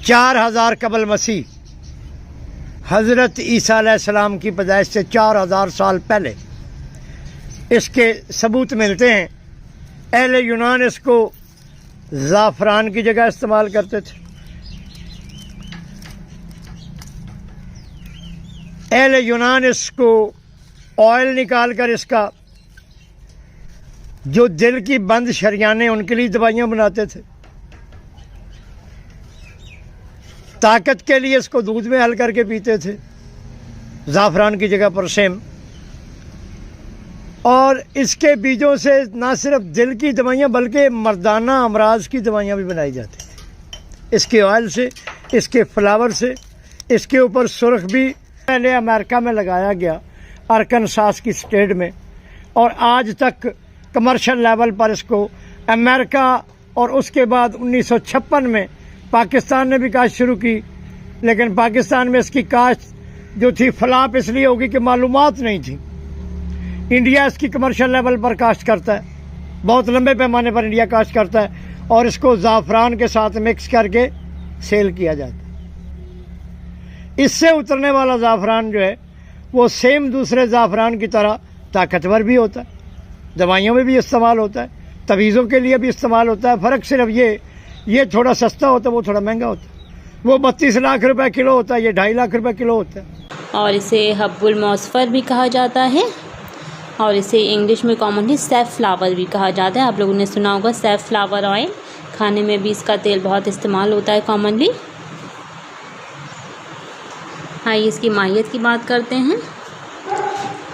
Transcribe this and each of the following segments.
4000 कबल मसीह, हज़रत ईसा अलैहिस्सलाम की पैदाइश से 4000 साल पहले इसके सबूत मिलते हैं। अहले यूनान इसको ज़ाफ़रान की जगह इस्तेमाल करते थे। अहले यूनान इसको ऑयल निकाल कर इसका जो दिल की बंद शरियाने उनके लिए दवाइयाँ बनाते थे। ताकत के लिए इसको दूध में हल करके पीते थे ज़ाफ़रान की जगह पर सेम। और इसके बीजों से ना सिर्फ दिल की दवाइयाँ बल्कि मर्दाना अमराज की दवाइयाँ भी बनाई जाती थी इसके ऑयल से, इसके फ्लावर से। इसके ऊपर सुर्ख भी पहले अमेरिका में लगाया गया, अरकानसास की स्टेट में, और आज तक कमर्शियल लेवल पर इसको अमेरिका और उसके बाद 1956 में पाकिस्तान ने भी काश्त शुरू की। लेकिन पाकिस्तान में इसकी काश्त जो थी फ्लॉप इसलिए होगी कि मालूमात नहीं थी। इंडिया इसकी कमर्शियल लेवल पर काश्त करता है, बहुत लंबे पैमाने पर इंडिया काश्त करता है, और इसको ज़ाफ़रान के साथ मिक्स करके सेल किया जाता है। इससे उतरने वाला ज़ाफ़रान जो है वो सेम दूसरे ज़ाफ़रान की तरह ताकतवर भी होता है, दवाइयों में भी इस्तेमाल होता है, तवीज़ों के लिए भी इस्तेमाल होता है। फ़र्क सिर्फ ये थोड़ा सस्ता होता है, वो थोड़ा महंगा होता है। वो 32 लाख रुपए किलो होता है, ये 2.5 लाख रुपए किलो होता है। और इसे हब्बुल मौसफ़र भी कहा जाता है, और इसे इंग्लिश में कॉमनली सैफ़्लावर भी कहा जाता है। आप लोगों ने सुना होगा सैफ़्लावर ऑयल। खाने में भी इसका तेल बहुत इस्तेमाल होता है कॉमनली। आइए इसकी माहियत की बात करते हैं।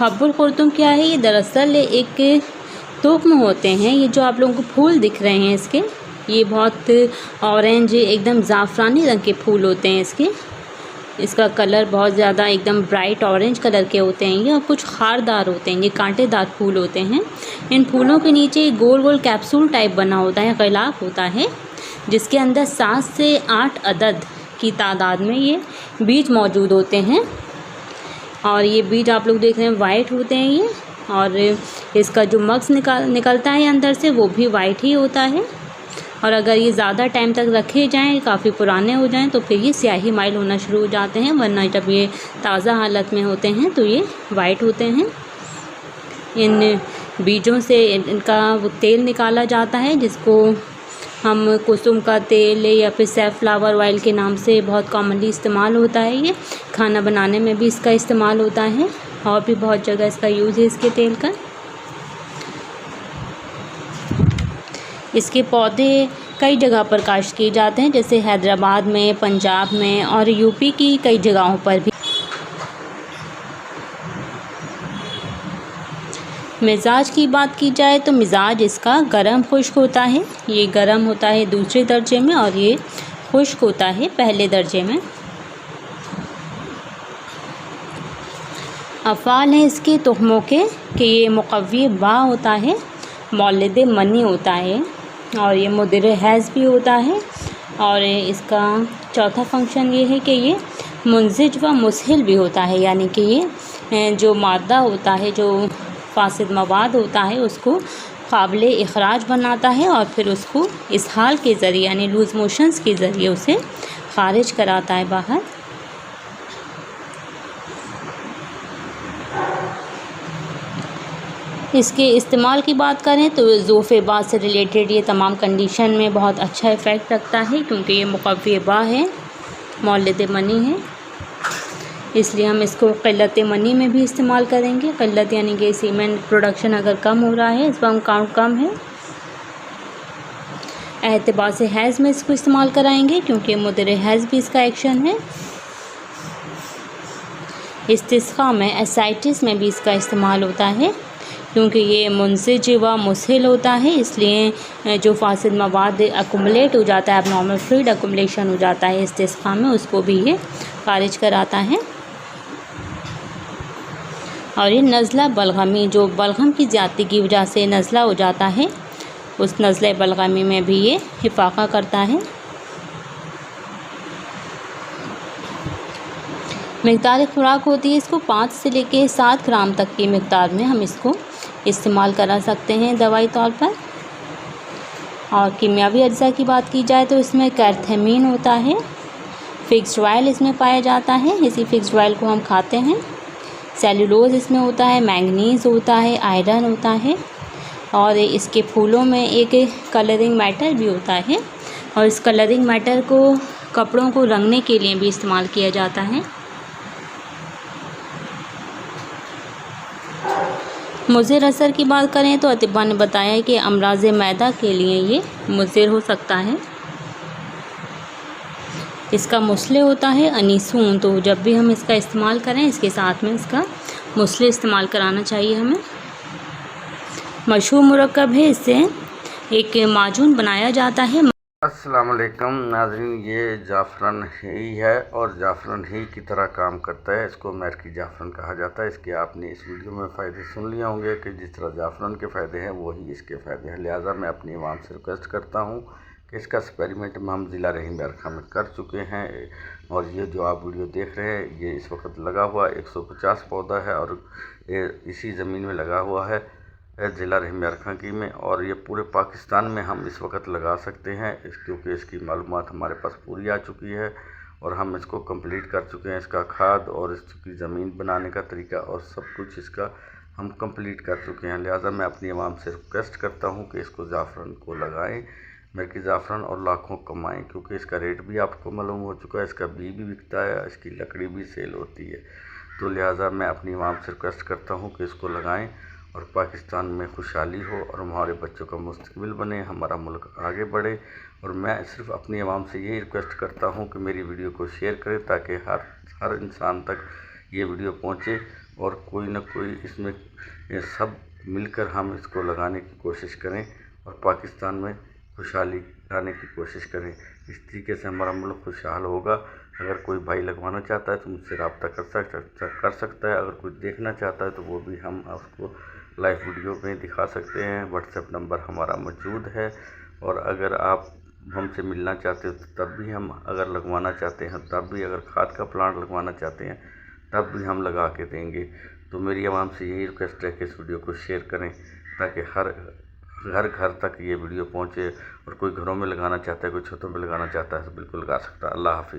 हब्बुल कुर्तुम क्या है? ये दरअसल एक तुख्म होते हैं। ये जो आप लोगों को फूल दिख रहे हैं इसके, ये बहुत ऑरेंज एकदम ज़ाफ़रानी रंग के फूल होते हैं इसके। इसका कलर बहुत ज़्यादा एकदम ब्राइट ऑरेंज कलर के होते हैं ये, और कुछ खारदार होते हैं, ये कांटेदार फूल होते हैं। इन फूलों के नीचे गोल गोल कैप्सूल टाइप बना होता है, ग़िलाफ़ होता है, जिसके अंदर 7 से 8 अदद की तादाद में ये बीज मौजूद होते हैं। और ये बीज आप लोग देख रहे हैं वाइट होते हैं ये, और इसका जो मग्ज़ निकलता है अंदर से वो भी वाइट ही होता है। और अगर ये ज़्यादा टाइम तक रखे जाएं, काफ़ी पुराने हो जाएं, तो फिर ये स्याही माइल होना शुरू हो जाते हैं, वरना जब ये ताज़ा हालत में होते हैं तो ये वाइट होते हैं। इन बीजों से इनका वो तेल निकाला जाता है, जिसको हम कुसुम का तेल या फिर सैफ़्लावर ऑयल के नाम से बहुत कॉमनली इस्तेमाल होता है। ये खाना बनाने में भी इसका इस्तेमाल होता है, और भी बहुत जगह इसका यूज़ है इसके तेल का। इसके पौधे कई जगह पर काश्त किए जाते हैं, जैसे हैदराबाद में, पंजाब में और यूपी की कई जगहों पर भी। मिजाज की बात की जाए तो मिजाज इसका गरम खुश्क होता है। ये गरम होता है दूसरे दर्जे में, और ये खुश्क होता है पहले दर्जे में। अफ़ाल हैं इसके तुख्मों के कि ये मुक़व्वी बा होता है, मौलिद मनी होता है, और ये मुदिर हैज़ भी होता है। और इसका चौथा फंक्शन ये है कि ये मुंजिज व मुसहिल भी होता है, यानी कि ये जो मादा होता है, जो फासिद मवाद होता है, उसको काबिल इखराज बनाता है, और फिर उसको इसहाल के ज़रिए यानी लूज़ मोशंस के ज़रिए उसे ख़ारिज कराता है बाहर। इसके इस्तेमाल की बात करें तो ज़ोफ़े बा से रिलेटेड ये तमाम कंडीशन में बहुत अच्छा इफ़ेक्ट रखता है, क्योंकि ये मुक़व्वी बा है, मौलिद मनी है, इसलिए हम इसको क़िल्लत मनी में भी इस्तेमाल करेंगे। क़िल्लत यानी कि सीमेंट प्रोडक्शन अगर कम हो रहा है, इस पर काउंट कम है। एतबार से हैज़ में इसको इस्तेमाल कराएंगे, क्योंकि मुदिर हैज़ भी इसका एक्शन है। इस्तिस्क़ा में, एसाइटिस में भी इसका इस्तेमाल होता है, क्योंकि ये मुंसिज व मुसहिल होता है, इसलिए जो फासिद मवाद अकुमुलेट हो जाता है, एबनॉर्मल फ्लूइड अकुमुलेशन हो जाता है इस्तिस्क़ा में, उसको भी ये ख़ारिज कराता है। और ये नज़ला बलगमी, जो बलगम की ज़्यादती की वजह से नज़ला हो जाता है, उस नज़ला बलगमी में भी ये हिफ़ाक़ा करता है। मिक़दार खुराक होती है इसको 5 से लेके 7 ग्राम तक की मिक़दार में हम इसको इस्तेमाल करा सकते हैं दवाई तौर पर। और कीमियावी अज्जा की बात की जाए तो इसमें कैरथेमीन होता है, फिक्स्ड ऑयल इसमें पाया जाता है, इसी फिक्स्ड ऑयल को हम खाते हैं। सेलुलोज इसमें होता है, मैंगनीज़ होता है, आयरन होता है और इसके फूलों में एक कलरिंग मैटर भी होता है और इस कलरिंग मैटर को कपड़ों को रंगने के लिए भी इस्तेमाल किया जाता है। मुज़िर असर की बात करें तो अतिबा ने बताया कि अमराज़ मैदा के लिए ये मुज़िर हो सकता है। इसका मुस्ले होता है अनीसून, तो जब भी हम इसका इस्तेमाल करें इसके साथ में इसका मुस्ले इस्तेमाल कराना चाहिए हमें। मशहूर मुरक्कब है, इससे एक माजून बनाया जाता है। अस्सलाम वालेकुम नाज़रीन, ये जाफ़रान ही है और जाफ़रान ही की तरह काम करता है। इसको अमेरिकी जाफ़रान कहा जाता है। इसके आपने इस वीडियो में फ़ायदे सुन लिए होंगे कि जिस तरह जाफ़रान के फ़ायदे हैं वही इसके फ़ायदे हैं। लिहाजा मैं अपनी आवाम से रिक्वेस्ट करता हूँ कि इसका एक्सपेरिमेंट हम ज़िला रहीम बरखा में कर चुके हैं और ये जो आप वीडियो देख रहे हैं ये इस वक्त लगा हुआ 150 पौधा है और ये इसी ज़मीन में लगा हुआ है ज़िला रहीम बरखा की में, और ये पूरे पाकिस्तान में हम इस वक्त लगा सकते हैं क्योंकि इसकी मालूमात हमारे पास पूरी आ चुकी है और हम इसको कंप्लीट कर चुके हैं। इसका खाद और इसकी ज़मीन बनाने का तरीका और सब कुछ इसका हम कंप्लीट कर चुके हैं। लिहाजा मैं अपनी आवाम से रिक्वेस्ट करता हूँ कि इसको जाफ़रान को लगाएं, अमेरिकी जाफ़रान, और लाखों कमाएं क्योंकि इसका रेट भी आपको मालूम हो चुका है। इसका बी भी बिकता है, इसकी लकड़ी भी सेल होती है। तो लिहाजा मैं अपनी आवाम से रिक्वेस्ट करता हूँ कि इसको लगाएं और पाकिस्तान में खुशहाली हो और हमारे बच्चों का मुस्तकबिल बने, हमारा मुल्क आगे बढ़े। और मैं सिर्फ अपनी आवाम से यही रिक्वेस्ट करता हूँ कि मेरी वीडियो को शेयर करें ताकि हर इंसान तक ये वीडियो पहुँचे और कोई ना कोई इसमें सब मिलकर हम इसको लगाने की कोशिश करें और पाकिस्तान में खुशहाली लाने की कोशिश करें। इस तरीके से हमारा मुल्क खुशहाल होगा। अगर कोई भाई लगवाना चाहता है तो मुझसे रब्ता कर सकता है। अगर कोई देखना चाहता है तो वो भी हम उसको लाइव वीडियो में दिखा सकते हैं। व्हाट्सएप नंबर हमारा मौजूद है और अगर आप हमसे मिलना चाहते हो तो तब भी हम, अगर लगवाना चाहते हैं तब भी, अगर खाद का प्लांट लगवाना चाहते हैं तब भी हम लगा के देंगे। तो मेरी आवाम से यही रिक्वेस्ट है कि इस वीडियो को शेयर करें ताकि हर घर तक ये वीडियो पहुँचे और कोई घरों में लगाना चाहता है, कोई छतों में लगाना चाहता है तो बिल्कुल लगा सकता है। अल्लाह हाफिज़।